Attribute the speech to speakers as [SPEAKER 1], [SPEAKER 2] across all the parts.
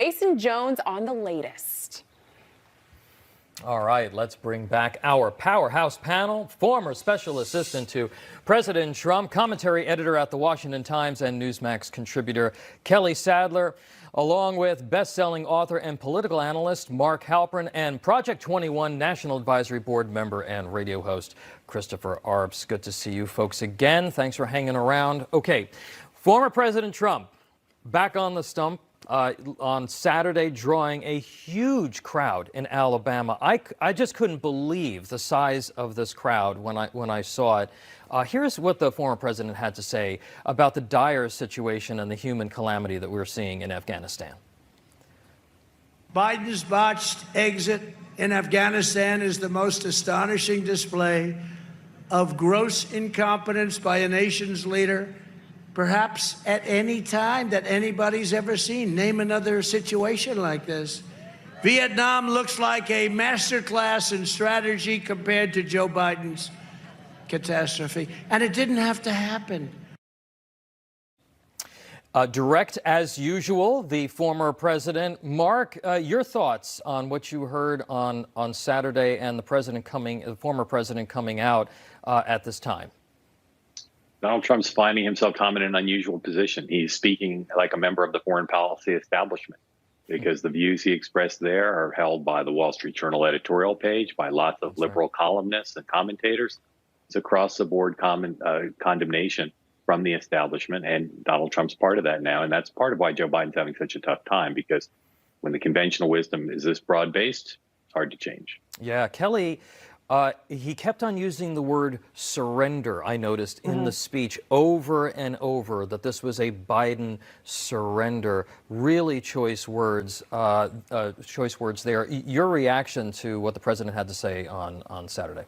[SPEAKER 1] Jason Jones on the latest.
[SPEAKER 2] All right, let's bring back our powerhouse panel. Former special assistant to President Trump, commentary editor at the Washington Times and Newsmax contributor Kelly Sadler, along with best-selling author and political analyst Mark Halpern, and Project 21 National Advisory Board member and radio host Christopher Arps. Good to see you folks again. Thanks for hanging around. Okay, former President Trump back on the stump on Saturday, drawing a huge crowd in Alabama. I just couldn't believe the size of this crowd when I saw it. Here's what the former president had to say about the dire situation and the human calamity that we're seeing in Afghanistan.
[SPEAKER 3] Biden's botched exit in Afghanistan is the most astonishing display of gross incompetence by a nation's leader, perhaps at any time that anybody's ever seen. Name another situation like this. Vietnam looks like a masterclass in strategy compared to Joe Biden's catastrophe. And it didn't have to happen.
[SPEAKER 2] Direct as usual, the former president. Mark, your thoughts on what you heard on Saturday and the former president coming out at this time?
[SPEAKER 4] Donald Trump's finding himself in an unusual position. He's speaking like a member of the foreign policy establishment because the views he expressed there are held by the Wall Street Journal editorial page, by lots of liberal columnists and commentators. It's across the board condemnation from the establishment, and Donald Trump's part of that now. And that's part of why Joe Biden's having such a tough time, because when the conventional wisdom is this broad-based, it's hard to change.
[SPEAKER 2] Yeah, Kelly, he kept on using the word surrender, I noticed, in the speech over and over, that this was a Biden surrender. Really choice words there. Your reaction to what the president had to say on Saturday?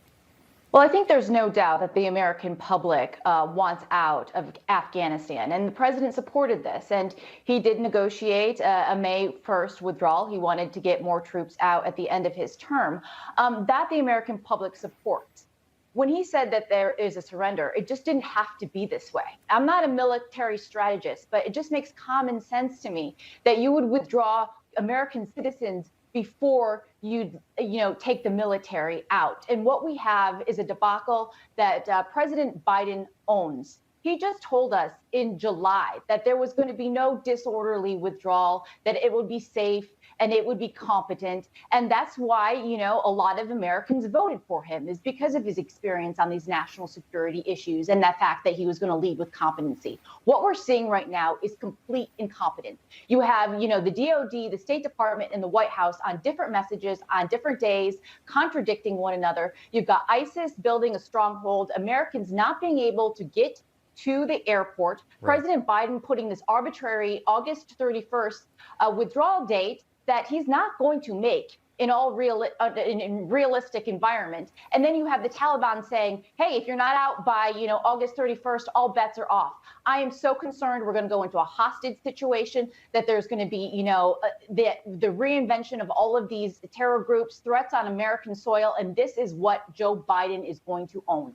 [SPEAKER 5] Well, I think there's no doubt that the American public wants out of Afghanistan, and the president supported this, and he did negotiate a May 1st withdrawal. He wanted to get more troops out at the end of his term. That the American public supports. When he said that there is a surrender, it just didn't have to be this way. I'm not a military strategist, but it just makes common sense to me that you would withdraw American citizens before you take the military out. And what we have is a debacle that President Biden owns. He just told us in July that there was going to be no disorderly withdrawal, that it would be safe and it would be competent. And that's why, a lot of Americans voted for him, is because of his experience on these national security issues and that fact that he was going to lead with competency. What we're seeing right now is complete incompetence. You have, the DOD, the State Department, and the White House on different messages on different days, contradicting one another. You've got ISIS building a stronghold, Americans not being able to get to the airport, right. President Biden putting this arbitrary August 31st withdrawal date that he's not going to make in in realistic environment. And then you have the Taliban saying, hey, if you're not out by, August 31st, all bets are off. I am so concerned we're going to go into a hostage situation, that there's going to be, the reinvention of all of these terror groups, threats on American soil. And this is what Joe Biden is going to own.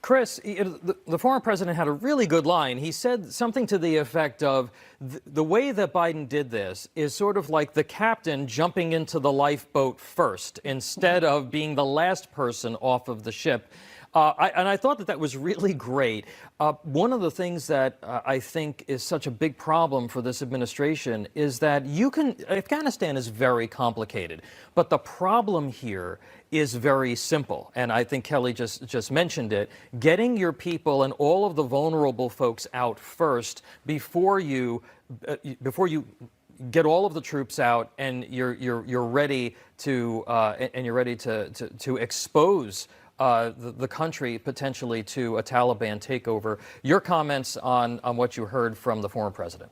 [SPEAKER 2] Chris, the former president had a really good line. He said something to the effect of, the way that Biden did this is sort of like the captain jumping into the lifeboat first instead of being the last person off of the ship. And I thought that was really great. One of the things that I think is such a big problem for this administration is that Afghanistan is very complicated, but the problem here is very simple. And I think Kelly just mentioned it. Getting your people and all of the vulnerable folks out first before you get all of the troops out and you're ready to expose the country potentially to a Taliban takeover. Your comments on what you heard from the former president.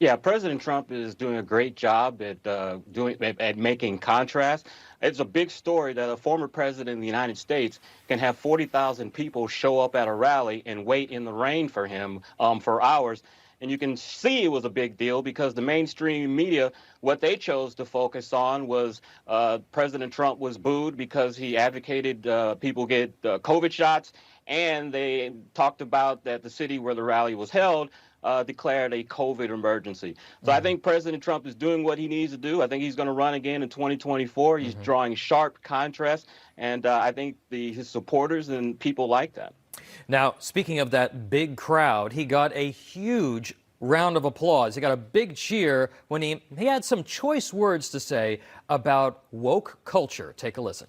[SPEAKER 6] Yeah, President Trump is doing a great job at making contrast. It's a big story that a former president of the United States can have 40,000 people show up at a rally and wait in the rain for him for hours. And you can see it was a big deal because the mainstream media, what they chose to focus on was President Trump was booed because he advocated people get COVID shots. And they talked about that the city where the rally was held declared a COVID emergency. So I think President Trump is doing what he needs to do. I think he's going to run again in 2024. He's drawing sharp contrast, and I think his supporters and people like that.
[SPEAKER 2] Now, speaking of that big crowd, he got a huge round of applause. He got a big cheer when he had some choice words to say about woke culture. Take a listen.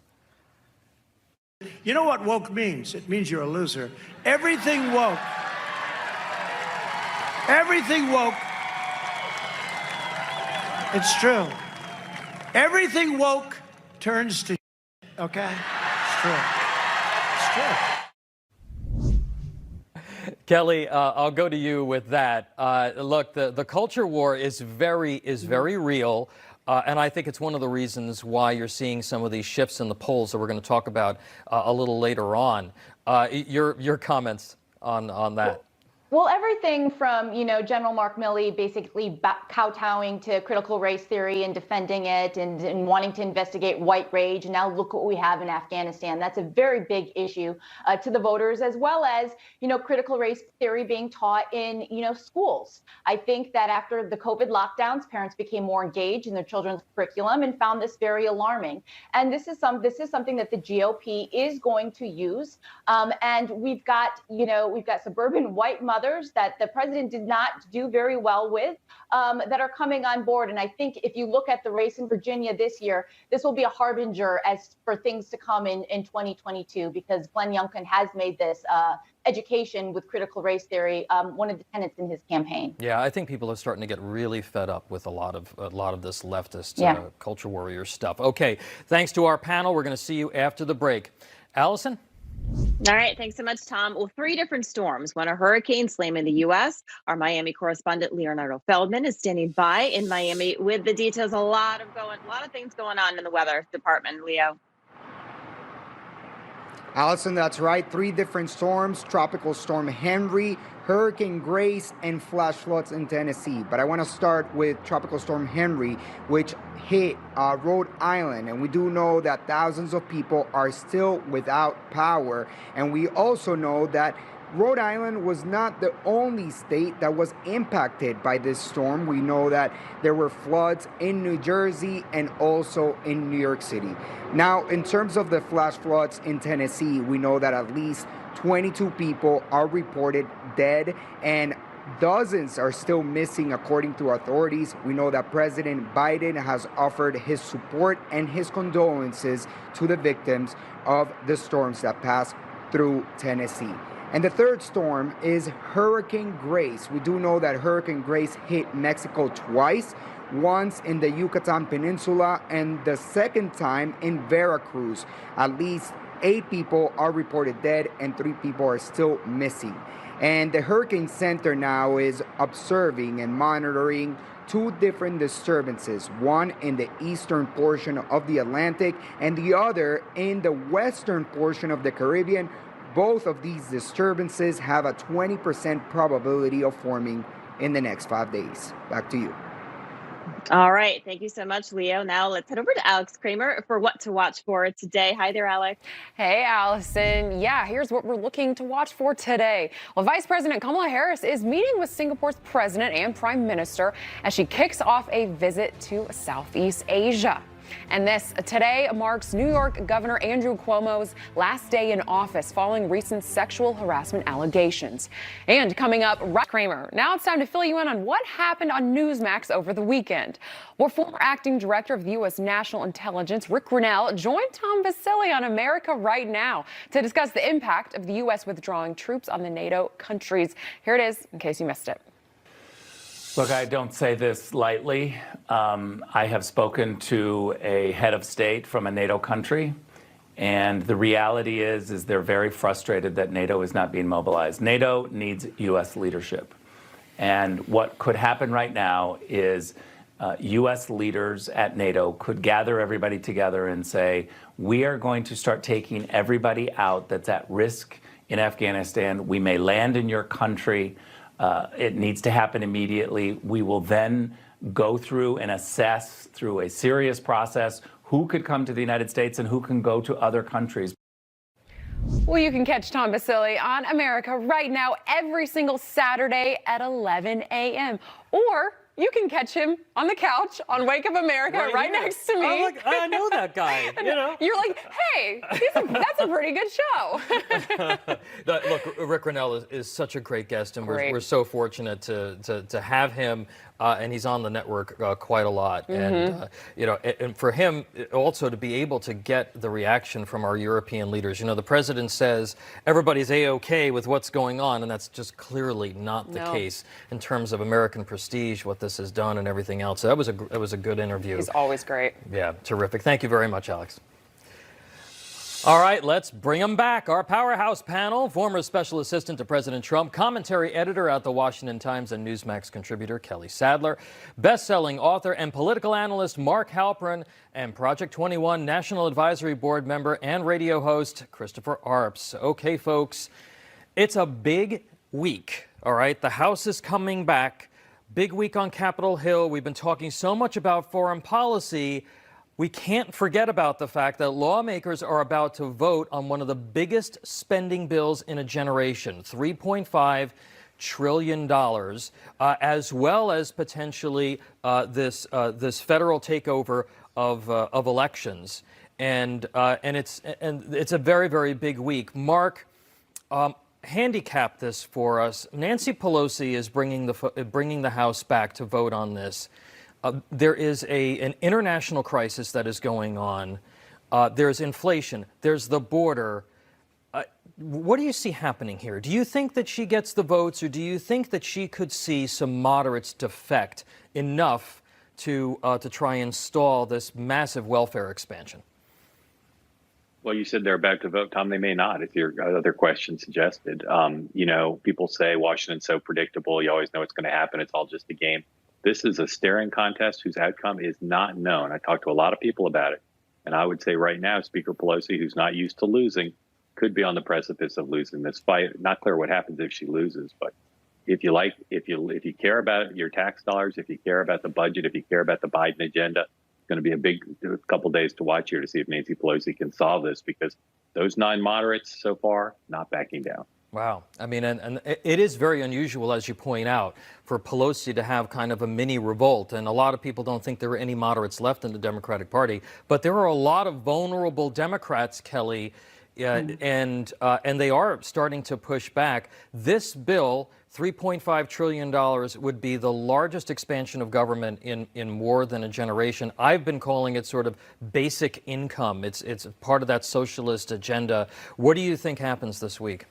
[SPEAKER 3] You know what woke means? It means you're a loser. Everything woke. Everything woke. It's true. Everything woke turns to okay? It's true. It's true.
[SPEAKER 2] Kelly, I'll go to you with that. Look, the culture war is very real. And I think it's one of the reasons why you're seeing some of these shifts in the polls that we're going to talk about a little later on. Your comments on that.
[SPEAKER 5] Well, everything from, General Mark Milley basically kowtowing to critical race theory and defending it and wanting to investigate white rage. And now look what we have in Afghanistan. That's a very big issue to the voters, as well as, critical race theory being taught in, schools. I think that after the COVID lockdowns, parents became more engaged in their children's curriculum and found this very alarming. And this is something that the GOP is going to use. And we've got suburban white mothers that the president did not do very well with that are coming on board. And I think if you look at the race in Virginia this year, this will be a harbinger as for things to come in 2022, because Glenn Youngkin has made this education with critical race theory one of the tenets in his campaign.
[SPEAKER 2] Yeah, I think people are starting to get really fed up with a lot of this leftist culture warrior stuff. Okay, thanks to our panel. We're going to see you after the break. Allison?
[SPEAKER 7] All right. Thanks so much, Tom. Well, 3 different storms, when a hurricane slamming the U.S. Our Miami correspondent Leonardo Feldman is standing by in Miami with the details. A lot of things going on in the weather department. Leo.
[SPEAKER 8] Allison, that's right. 3 different storms: Tropical Storm Henry, Hurricane Grace, and flash floods in Tennessee. But I want to start with Tropical Storm Henry, which hit Rhode Island. And we do know that thousands of people are still without power. And we also know that Rhode Island was not the only state that was impacted by this storm. We know that there were floods in New Jersey and also in New York City. Now, in terms of the flash floods in Tennessee, we know that at least 22 people are reported dead and dozens are still missing, according to authorities. We know that President Biden has offered his support and his condolences to the victims of the storms that passed through Tennessee. And the third storm is Hurricane Grace. We do know that Hurricane Grace hit Mexico twice, once in the Yucatan Peninsula and the second time in Veracruz. At least 8 people are reported dead and 3 people are still missing. And the Hurricane Center now is observing and monitoring 2 different disturbances, one in the eastern portion of the Atlantic and the other in the western portion of the Caribbean. Both of these disturbances have a 20% probability of forming in the next 5 days. Back to you.
[SPEAKER 7] All right. Thank you so much, Leo. Now let's head over to Alex Kramer for what to watch for today. Hi there, Alex.
[SPEAKER 1] Hey, Allison. Yeah, here's what we're looking to watch for today. Well, Vice President Kamala Harris is meeting with Singapore's president and prime minister as she kicks off a visit to Southeast Asia. And this today marks New York Governor Andrew Cuomo's last day in office following recent sexual harassment allegations. And coming up, Kramer. Now it's time to fill you in on what happened on Newsmax over the weekend. Well, former acting director of the U.S. National Intelligence, Rick Grinnell, joined Tom Vasili on America Right Now to discuss the impact of the U.S. withdrawing troops on the NATO countries. Here it is, in case you missed it.
[SPEAKER 9] Look, I don't say this lightly. I have spoken to a head of state from a NATO country, and the reality is they're very frustrated that NATO is not being mobilized. NATO needs U.S. leadership. And what could happen right now is U.S. leaders at NATO could gather everybody together and say, we are going to start taking everybody out that's at risk in Afghanistan. We may land in your country. It needs to happen immediately. We will then go through and assess through a serious process who could come to the United States and who can go to other countries.
[SPEAKER 1] Well, you can catch Tom Basile on America Right Now every single Saturday at 11 a.m. Or you can catch him on the couch on Wake Up America right
[SPEAKER 2] here.
[SPEAKER 1] next to me.
[SPEAKER 2] Oh, look, I know that guy. You know,
[SPEAKER 1] You're like, hey, that's a pretty good show.
[SPEAKER 2] Look, Rick Grenell is such a great guest, and we're so fortunate to have him. And he's on the network quite a lot, and and for him also to be able to get the reaction from our European leaders. You know, the president says everybody's a-okay with what's going on, and that's just clearly not the case in terms of American prestige, what this has done, and everything else. So that was a good interview.
[SPEAKER 1] He's always great.
[SPEAKER 2] Yeah, terrific. Thank you very much, Alex. All right, let's bring them back. Our powerhouse panel, former special assistant to President Trump, commentary editor at the Washington Times and Newsmax contributor Kelly Sadler, best-selling author and political analyst Mark Halperin, and Project 21 National Advisory Board member and radio host Christopher Arps. Okay, folks, it's a big week, all right? The House is coming back. Big week on Capitol Hill. We've been talking so much about foreign policy. We can't forget about the fact that lawmakers are about to vote on one of the biggest spending bills in a generation, $3.5 trillion, as well as potentially this federal takeover of elections, and it's a very, very big week. Mark, handicap this for us. Nancy Pelosi is bringing the House back to vote on this. There is an international crisis that is going on. There's inflation. There's the border. What do you see happening here? Do you think that she gets the votes, or do you think that she could see some moderates defect enough to try and stall this massive welfare expansion?
[SPEAKER 4] Well, you said they're about to vote, Tom. They may not, as your other question suggested. People say Washington's so predictable. You always know what's going to happen. It's all just a game. This is a staring contest whose outcome is not known. I talked to a lot of people about it. And I would say right now, Speaker Pelosi, who's not used to losing, could be on the precipice of losing this fight. Not clear what happens if she loses, but if you care about your tax dollars, if you care about the budget, if you care about the Biden agenda, it's going to be a big couple days to watch here to see if Nancy Pelosi can solve this, because those 9 moderates so far not backing down.
[SPEAKER 2] Wow. I mean, and it is very unusual, as you point out, for Pelosi to have kind of a mini revolt. And a lot of people don't think there are any moderates left in the Democratic Party. But there are a lot of vulnerable Democrats, Kelly, and they are starting to push back. This bill, $3.5 trillion, would be the largest expansion of government in more than a generation. I've been calling it sort of basic income. It's part of that socialist agenda. What do you think happens this week?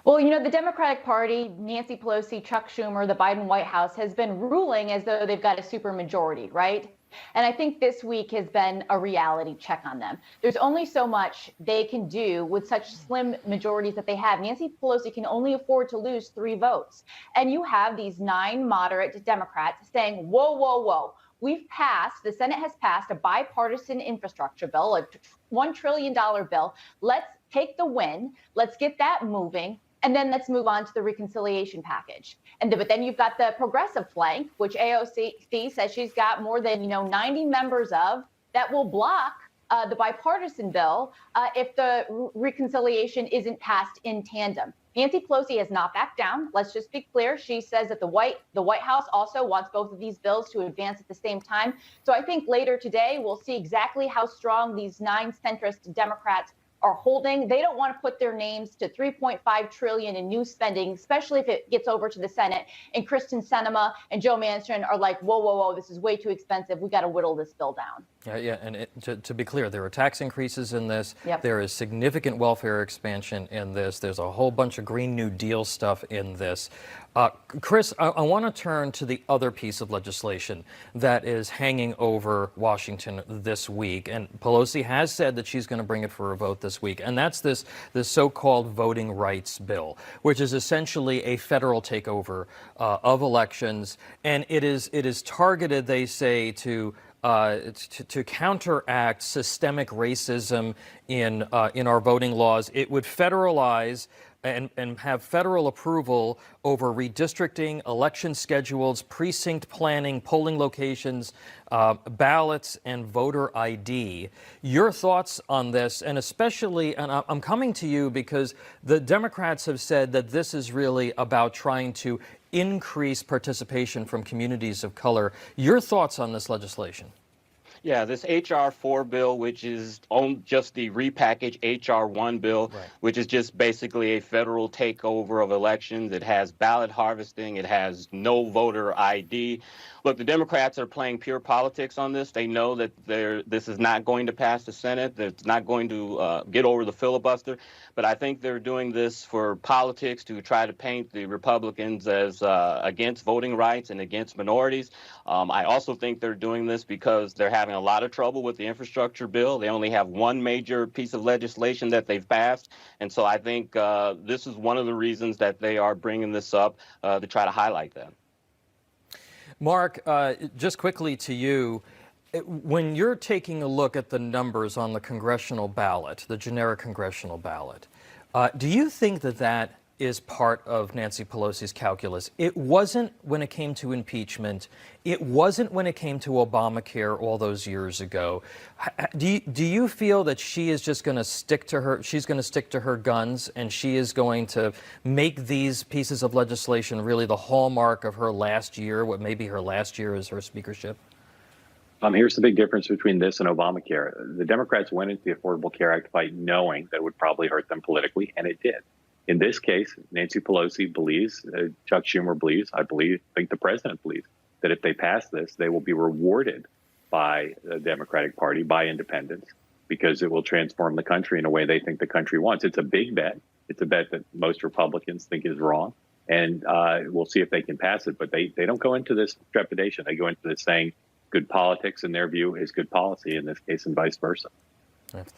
[SPEAKER 5] Well, the Democratic Party, Nancy Pelosi, Chuck Schumer, the Biden White House has been ruling as though they've got a supermajority, right? And I think this week has been a reality check on them. There's only so much they can do with such slim majorities that they have. Nancy Pelosi can only afford to lose 3 votes. And you have these 9 moderate Democrats saying, whoa, whoa, whoa. The Senate has passed a bipartisan infrastructure bill, a $1 trillion bill. Let's take the win. Let's get that moving. And then let's move on to the reconciliation package. But then you've got the progressive flank, which AOC says she's got more than 90 members of, that will block the bipartisan bill if the reconciliation isn't passed in tandem. Nancy Pelosi has not backed down. Let's just be clear. She says that the White House also wants both of these bills to advance at the same time. So I think later today we'll see exactly how strong these 9 centrist Democrats are holding. They don't want to put their names to $3.5 trillion in new spending, especially if it gets over to the Senate. And Kristen Sinema and Joe Manchin are like, whoa, whoa, whoa, this is way too expensive. We got to whittle this bill down.
[SPEAKER 2] Yeah, and to be clear, there are tax increases in this.
[SPEAKER 5] Yep.
[SPEAKER 2] There is significant welfare expansion in this. There's a whole bunch of Green New Deal stuff in this. Chris, I want to turn to the other piece of legislation that is hanging over Washington this week. And Pelosi has said that she's going to bring it for a vote this week. And that's this so-called voting rights bill, which is essentially a federal takeover of elections. And it is targeted, they say, to counteract systemic racism in our voting laws. It would federalize and have federal approval over redistricting, election schedules, precinct planning, polling locations, ballots, and voter ID. Your thoughts on this, and especially, and I'm coming to you because the Democrats have said that this is really about trying to increase participation from communities of color. Your thoughts on this legislation?
[SPEAKER 6] Yeah, this H.R. 4 bill, which is on just the repackaged H.R. 1 bill,
[SPEAKER 2] Right.
[SPEAKER 6] which is just basically a federal takeover of elections. It has ballot harvesting. It has no voter ID. Look, the Democrats are playing pure politics on this. They know that this is not going to pass the Senate. That it's not going to get over the filibuster. But I think they're doing this for politics to try to paint the Republicans as against voting rights and against minorities. I also think they're doing this because they're having a lot of trouble with the infrastructure bill. They only have one major piece of legislation that they've passed. And so I think this is one of the reasons that they are bringing this up to try to highlight that.
[SPEAKER 2] Mark, just quickly to you, when you're taking a look at the numbers on the congressional ballot, the generic congressional ballot, do you think that that is part of Nancy Pelosi's calculus? It wasn't when it came to impeachment. It wasn't when it came to Obamacare all those years ago. Do you feel that she is just going to stick to her guns, and she is going to make these pieces of legislation really the hallmark of her last year, what maybe her last year is her speakership?
[SPEAKER 4] Here's the big difference between this and Obamacare. The Democrats went into the Affordable Care Act fight knowing that it would probably hurt them politically, and it did. In this case, Nancy Pelosi believes, Chuck Schumer believes, think the president believes, that if they pass this, they will be rewarded by the Democratic Party, by independents, because it will transform the country in a way they think the country wants. It's a big bet. It's a bet that most Republicans think is wrong. And we'll see if they can pass it. But they don't go into this trepidation. They go into this saying good politics, in their view, is good policy in this case, and vice versa.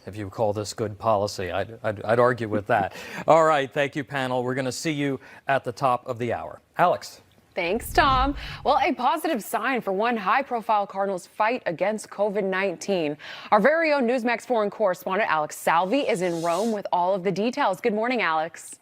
[SPEAKER 2] If you call this good policy, I'd argue with that. All right, thank you, panel. We're going to see you at the top of the hour. Alex.
[SPEAKER 1] Thanks, Tom. Well, a positive sign for one high-profile Cardinals fight against COVID-19. Our very own Newsmax foreign correspondent Alex Salvi is in Rome with all of the details. Good morning, Alex.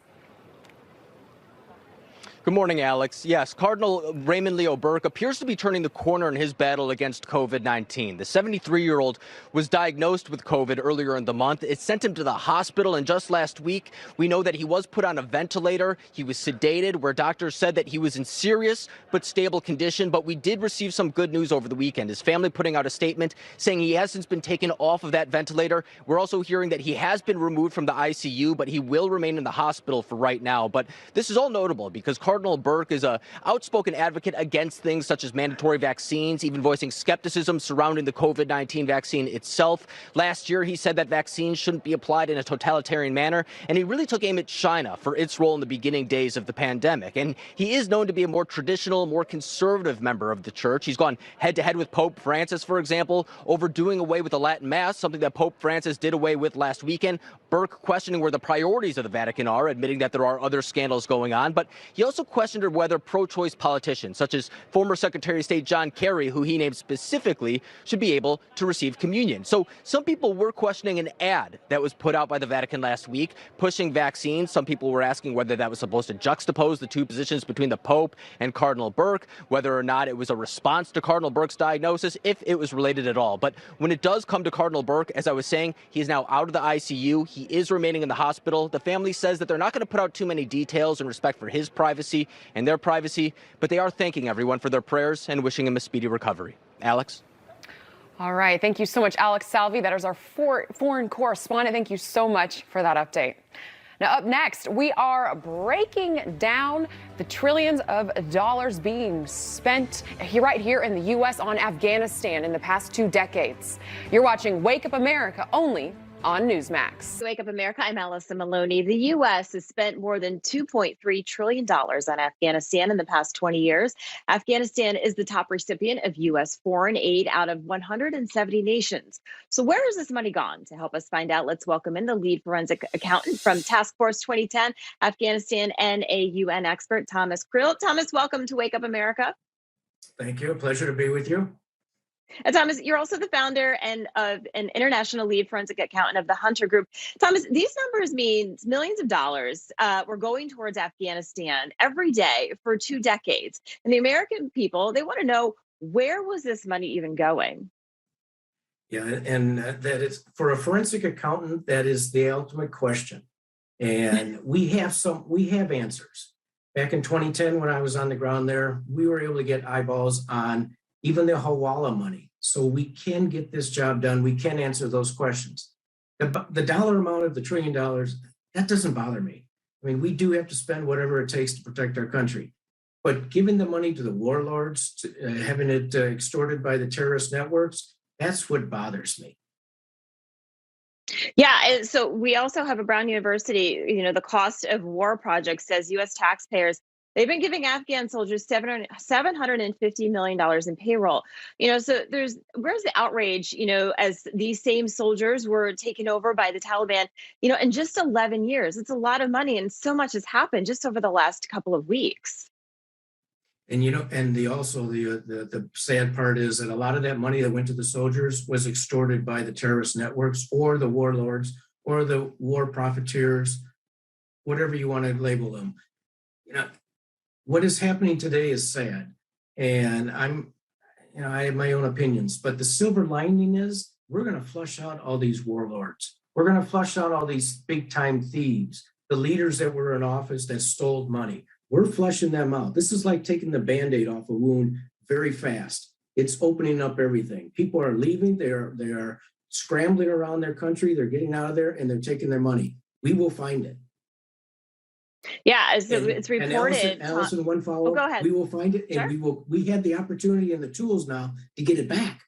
[SPEAKER 10] Good morning, Alex. Yes, Cardinal Raymond Leo Burke appears to be turning the corner in his battle against COVID-19. The 73-year-old was diagnosed with COVID earlier in the month. It sent him to the hospital, and just last week, we know that he was put on a ventilator. He was sedated, where doctors said that he was in serious but stable condition. But we did receive some good news over the weekend. His family putting out a statement saying he has since been taken off of that ventilator. We're also hearing that he has been removed from the ICU, but he will remain in the hospital for right now. But this is all notable because Cardinal Burke is an outspoken advocate against things such as mandatory vaccines, even voicing skepticism surrounding the COVID-19 vaccine itself. Last year, he said that vaccines shouldn't be applied in a totalitarian manner, and he really took aim at China for its role in the beginning days of the pandemic. And he is known to be a more traditional, more conservative member of the church. He's gone head-to-head with Pope Francis, for example, over doing away with the Latin Mass, something that Pope Francis did away with last weekend. Burke questioning where the priorities of the Vatican are, admitting that there are other scandals going on. But he also questioned whether pro-choice politicians, such as former Secretary of State John Kerry, who he named specifically, should be able to receive communion. So some people were questioning an ad that was put out by the Vatican last week, pushing vaccines. Some people were asking whether that was supposed to juxtapose the two positions between the Pope and Cardinal Burke, whether or not it was a response to Cardinal Burke's diagnosis, if it was related at all. But when it does come to Cardinal Burke, as I was saying, he is now out of the ICU. He is remaining in the hospital. The family says that they're not going to put out too many details in respect for his privacy and their privacy, but they are thanking everyone for their prayers and wishing him a speedy recovery. Alex?
[SPEAKER 1] All right. Thank you so much, Alex Salvi. That is our foreign correspondent. Thank you so much for that update. Now, up next, we are breaking down the trillions of dollars being spent right here in the U.S. on Afghanistan in the past 2 decades. You're watching Wake Up America only on Newsmax.
[SPEAKER 7] Wake Up America, I'm Allison Maloney. The U.S. has spent more than $2.3 trillion on Afghanistan in the past 20 years. Afghanistan is the top recipient of U.S. foreign aid out of 170 nations. So where has this money gone? To help us find out, let's welcome in the lead forensic accountant from Task Force 2010, Afghanistan, and a UN expert, Thomas Krill. Thomas, welcome to Wake Up America.
[SPEAKER 11] Thank you. A pleasure to be with you.
[SPEAKER 7] And Thomas, you're also the founder and of an international lead forensic accountant of the Hunter Group. Thomas, these numbers mean millions of dollars were going towards Afghanistan every day for 2 decades. And the American people, they want to know, where was this money even going?
[SPEAKER 11] Yeah, and that is for a forensic accountant, that is the ultimate question. And we have answers. Back in 2010, when I was on the ground there, we were able to get eyeballs on even the Hawala money. So we can get this job done. We can answer those questions. The dollar amount of the $1 trillion, that doesn't bother me. I mean, we do have to spend whatever it takes to protect our country. But giving the money to the warlords, having it extorted by the terrorist networks, that's what bothers me.
[SPEAKER 7] Yeah, and so we also have a Brown University, the cost of war project says U.S. taxpayers, they've been giving Afghan soldiers $750 million in payroll. So where's the outrage, as these same soldiers were taken over by the Taliban, in just 11 years. It's a lot of money, and so much has happened just over the last couple of weeks.
[SPEAKER 11] And the sad part is that a lot of that money that went to the soldiers was extorted by the terrorist networks or the warlords or the war profiteers, whatever you want to label them. What is happening today is sad, and I have my own opinions. But the silver lining is we're going to flush out all these warlords. We're going to flush out all these big time thieves, the leaders that were in office that stole money. We're flushing them out. This is like taking the Band-Aid off a wound very fast. It's opening up everything. People are leaving. They are scrambling around their country. They're getting out of there, and they're taking their money. We will find it.
[SPEAKER 7] Yeah, it's reported.
[SPEAKER 11] Allison, one follow-up.
[SPEAKER 7] Go ahead.
[SPEAKER 11] We will find it, and
[SPEAKER 7] Sure.
[SPEAKER 11] we have the opportunity and the tools now to get it back.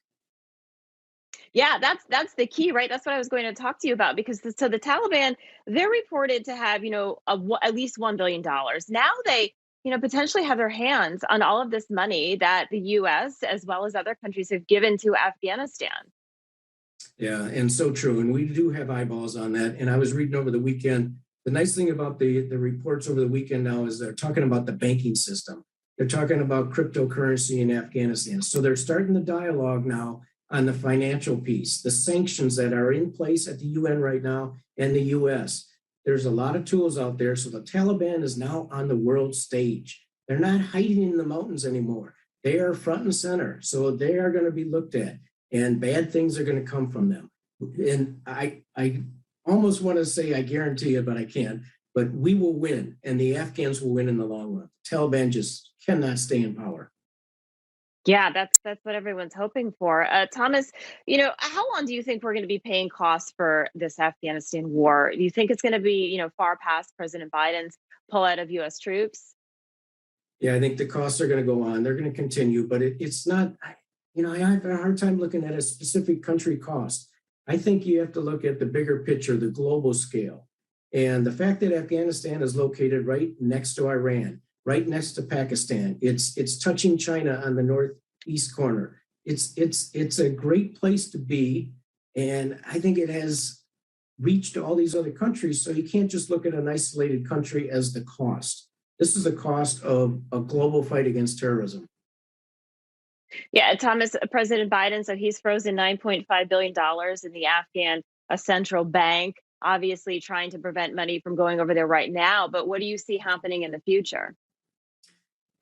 [SPEAKER 7] Yeah, that's the key, right? That's what I was going to talk to you about, because the Taliban, they're reported to have, at least $1 billion. Now they, potentially have their hands on all of this money that the U.S. as well as other countries have given to Afghanistan.
[SPEAKER 11] Yeah, and so true. And we do have eyeballs on that. And I was reading over the weekend. The nice thing about the reports over the weekend now is they're talking about the banking system. They're talking about cryptocurrency in Afghanistan. So they're starting the dialogue now on the financial piece, the sanctions that are in place at the UN right now and the US. There's a lot of tools out there. So the Taliban is now on the world stage. They're not hiding in the mountains anymore. They are front and center. So they are going to be looked at, and bad things are going to come from them. And I almost want to say I guarantee it, but I can't. But we will win, and the Afghans will win in the long run. The Taliban just cannot stay in power.
[SPEAKER 7] Yeah, that's what everyone's hoping for. Thomas, how long do you think we're going to be paying costs for this Afghanistan war? Do you think it's going to be, far past President Biden's pull out of U.S. troops?
[SPEAKER 11] Yeah, I think the costs are going to go on. They're going to continue, but it's not, I have a hard time looking at a specific country cost. I think you have to look at the bigger picture, the global scale. And the fact that Afghanistan is located right next to Iran, right next to Pakistan. It's touching China on the northeast corner. It's a great place to be. And I think it has reached all these other countries. So you can't just look at an isolated country as the cost. This is the cost of a global fight against terrorism.
[SPEAKER 7] Yeah, Thomas, President Biden, so he's frozen $9.5 billion in the Afghan central bank, obviously trying to prevent money from going over there right now. But what do you see happening in the future?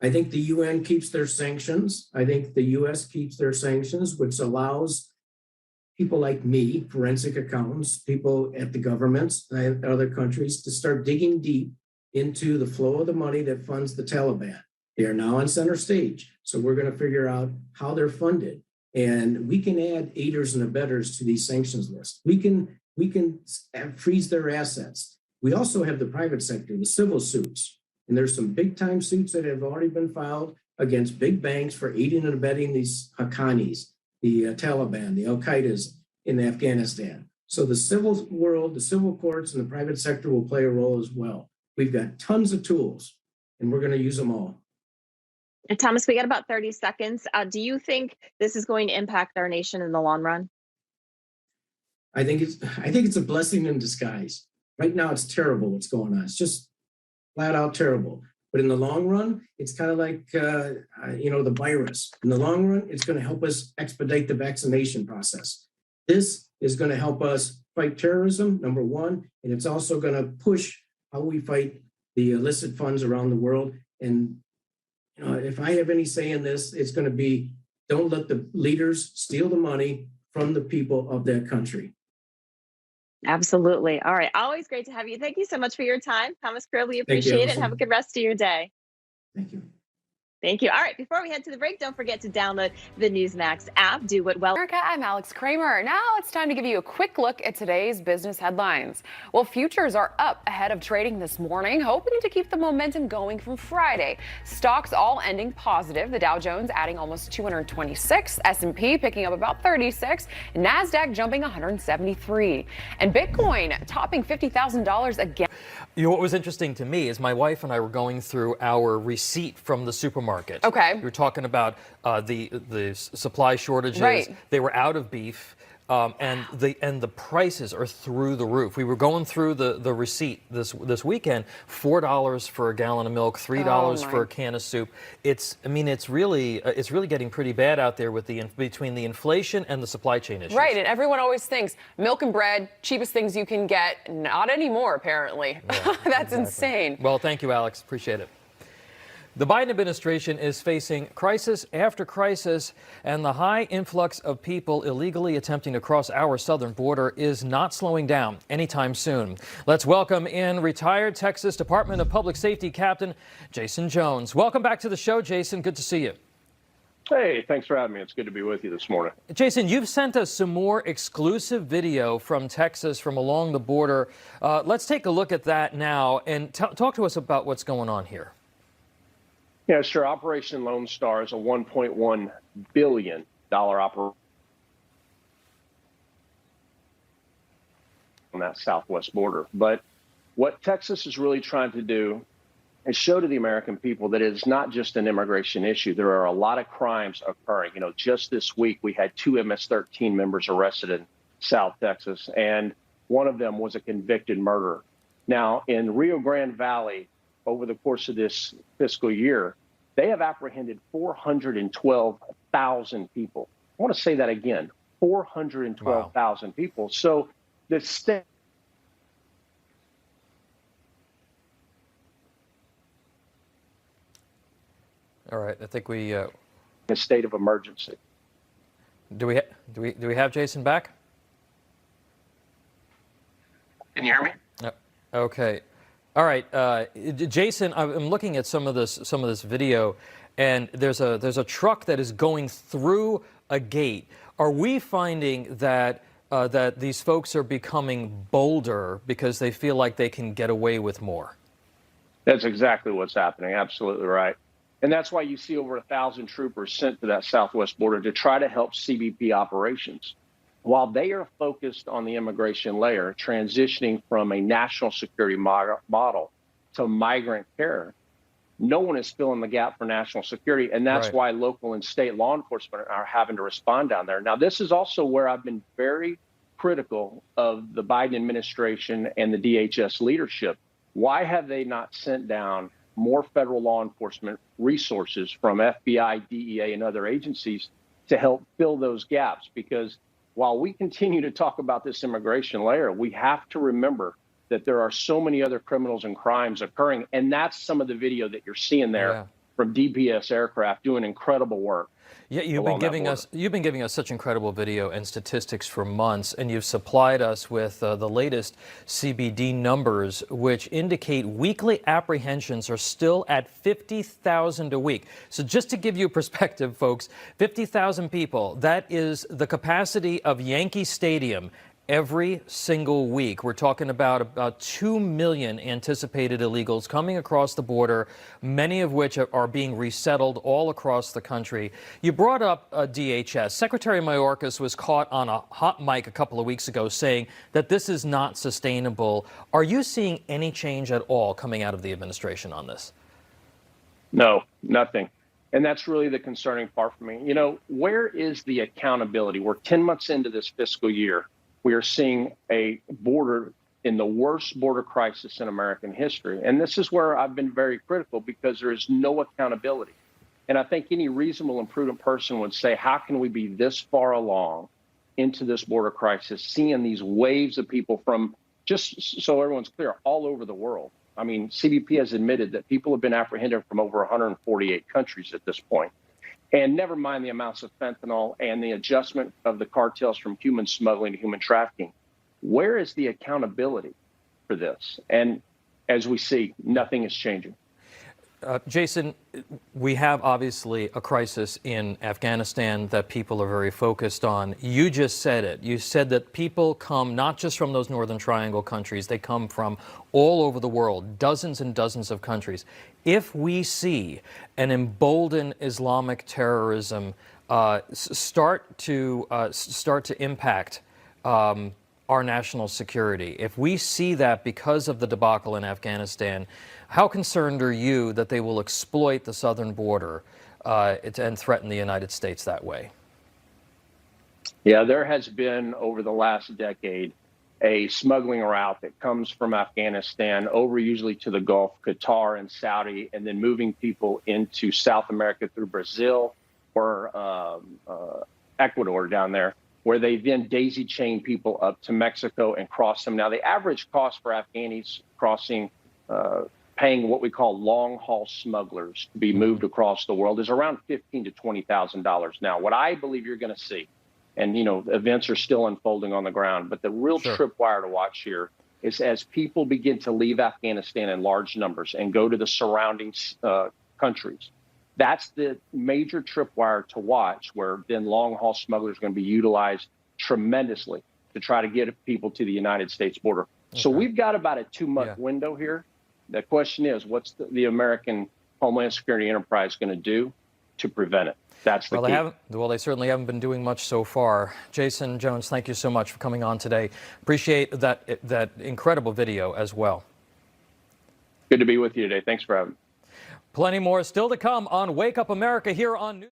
[SPEAKER 11] I think the UN keeps their sanctions. I think the US keeps their sanctions, which allows people like me, forensic accountants, people at the governments and other countries to start digging deep into the flow of the money that funds the Taliban. They are now on center stage. So we're going to figure out how they're funded. And we can add aiders and abettors to these sanctions lists. We can freeze their assets. We also have the private sector, the civil suits. And there's some big time suits that have already been filed against big banks for aiding and abetting these Haqqanis, the Taliban, the Al-Qaedas in Afghanistan. So the civil world, the civil courts, and the private sector will play a role as well. We've got tons of tools, and we're going to use them all.
[SPEAKER 7] And Thomas, we got about 30 seconds. Do you think this is going to impact our nation in the long run?
[SPEAKER 11] I think it's a blessing in disguise. Right now, it's terrible what's going on. It's just flat out terrible. But in the long run, it's kind of like, the virus. In the long run, it's going to help us expedite the vaccination process. This is going to help us fight terrorism, number one, and it's also going to push how we fight the illicit funds around the world. And if I have any say in this, it's going to be, don't let the leaders steal the money from the people of that country.
[SPEAKER 7] Absolutely. All right. Always great to have you. Thank you so much for your time, Thomas Krill. We
[SPEAKER 11] Thank you,
[SPEAKER 7] appreciate it.
[SPEAKER 11] Allison.
[SPEAKER 7] Have a good rest of your day.
[SPEAKER 11] Thank you.
[SPEAKER 7] Thank you. All right. Before we head to the break, don't forget to download the Newsmax app. Do what well.
[SPEAKER 1] America, I'm Alex Kramer. Now it's time to give you a quick look at today's business headlines. Well, futures are up ahead of trading this morning, hoping to keep the momentum going from Friday. Stocks all ending positive. The Dow Jones adding almost 226, S&P picking up about 36, and NASDAQ jumping 173. And Bitcoin topping $50,000 again.
[SPEAKER 2] What was interesting to me is my wife and I were going through our receipt from the supermarket.
[SPEAKER 1] Okay.
[SPEAKER 2] We were talking about the supply shortages.
[SPEAKER 1] Right.
[SPEAKER 2] They were out of beef. And the prices are through the roof. We were going through the receipt this weekend. $4 for a gallon of milk, $3 for a can of soup. It's really getting pretty bad out there with between the inflation and the supply chain issues.
[SPEAKER 1] Right, and everyone always thinks milk and bread, cheapest things you can get. Not anymore, apparently.
[SPEAKER 2] Yeah,
[SPEAKER 1] That's
[SPEAKER 2] exactly.
[SPEAKER 1] insane.
[SPEAKER 2] Well, thank you, Alex. Appreciate it. The Biden administration is facing crisis after crisis, and the high influx of people illegally attempting to cross our southern border is not slowing down anytime soon. Let's welcome in retired Texas Department of Public Safety Captain Jason Jones. Welcome back to the show, Jason. Good to see you.
[SPEAKER 12] Hey, thanks for having me. It's good to be with you this morning.
[SPEAKER 2] Jason, you've sent us some more exclusive video from Texas, from along the border. Let's take a look at that now and talk to us about what's going on here.
[SPEAKER 12] Yeah, sure. Operation Lone Star is a $1.1 billion operation on that southwest border. But what Texas is really trying to do is show to the American people that it's not just an immigration issue. There are a lot of crimes occurring. Just this week we had 2 MS-13 members arrested in South Texas, and one of them was a convicted murderer. Now, in Rio Grande Valley, over the course of this fiscal year, they have apprehended 412,000 people. I want to say that again, 412,000 people. So the state.
[SPEAKER 2] All right, I think we.
[SPEAKER 12] A state of emergency.
[SPEAKER 2] Do we have Jason back?
[SPEAKER 12] Can you hear me?
[SPEAKER 2] Okay. All right, Jason. I'm looking at some of this video, and there's a truck that is going through a gate. Are we finding that these folks are becoming bolder because they feel like they can get away with more?
[SPEAKER 12] That's exactly what's happening. Absolutely right. And that's why you see over 1,000 troopers sent to that southwest border to try to help CBP operations. While they are focused on the immigration layer, transitioning from a national security model to migrant care, no one is filling the gap for national security. And that's
[SPEAKER 2] Right.
[SPEAKER 12] why local and state law enforcement are having to respond down there. Now, this is also where I've been very critical of the Biden administration and the DHS leadership. Why have they not sent down more federal law enforcement resources from FBI, DEA, and other agencies to help fill those gaps? Because while we continue to talk about this immigration layer, we have to remember that there are so many other criminals and crimes occurring. And that's some of the video that you're seeing there from DPS aircraft doing incredible work.
[SPEAKER 2] Yeah, you've been giving us such incredible video and statistics for months, and you've supplied us with the latest CBD numbers, which indicate weekly apprehensions are still at 50,000 a week. So just to give you perspective, folks, 50,000 people, that is the capacity of Yankee Stadium every single week. We're talking about 2 million anticipated illegals coming across the border, many of which are being resettled all across the country. You brought up DHS. Secretary Mayorkas was caught on a hot mic a couple of weeks ago saying that this is not sustainable. Are you seeing any change at all coming out of the administration on this?
[SPEAKER 12] No, nothing. And that's really the concerning part for me. Where is the accountability? We're 10 months into this fiscal year. We are seeing a border in the worst border crisis in American history. And this is where I've been very critical, because there is no accountability. And I think any reasonable and prudent person would say, how can we be this far along into this border crisis, seeing these waves of people from, just so everyone's clear, all over the world? I mean, CBP has admitted that people have been apprehended from over 148 countries at this point. And never mind the amounts of fentanyl and the adjustment of the cartels from human smuggling to human trafficking. Where is the accountability for this? And as we see, nothing is changing.
[SPEAKER 2] Jason, we have obviously a crisis in Afghanistan that people are very focused on. You just said it. You said that people come not just from those Northern Triangle countries, they come from all over the world, dozens and dozens of countries. If we see an emboldened Islamic terrorism start to impact our national security, if we see that because of the debacle in Afghanistan, how concerned are you that they will exploit the southern border and threaten the United States that way?
[SPEAKER 12] Yeah, there has been over the last decade a smuggling route that comes from Afghanistan over usually to the Gulf, Qatar and Saudi, and then moving people into South America through Brazil or Ecuador down there, where they then daisy chain people up to Mexico and cross them. Now, the average cost for Afghanis crossing, paying what we call long-haul smugglers to be moved across the world, is around $15,000 to $20,000. Now, what I believe you're going to see, and events are still unfolding on the ground, but the real tripwire to watch here is as people begin to leave Afghanistan in large numbers and go to the surrounding countries. That's the major tripwire to watch, where then long-haul smugglers are going to be utilized tremendously to try to get people to the United States border. Okay. So we've got about a 2-month window here. The question is, what's the American Homeland Security enterprise going to do to prevent it? That's the key.
[SPEAKER 2] They certainly haven't been doing much so far. Jason Jones, thank you so much for coming on today. Appreciate that incredible video as well.
[SPEAKER 12] Good to be with you today. Thanks for having me.
[SPEAKER 2] Plenty more still to come on Wake Up America here on News.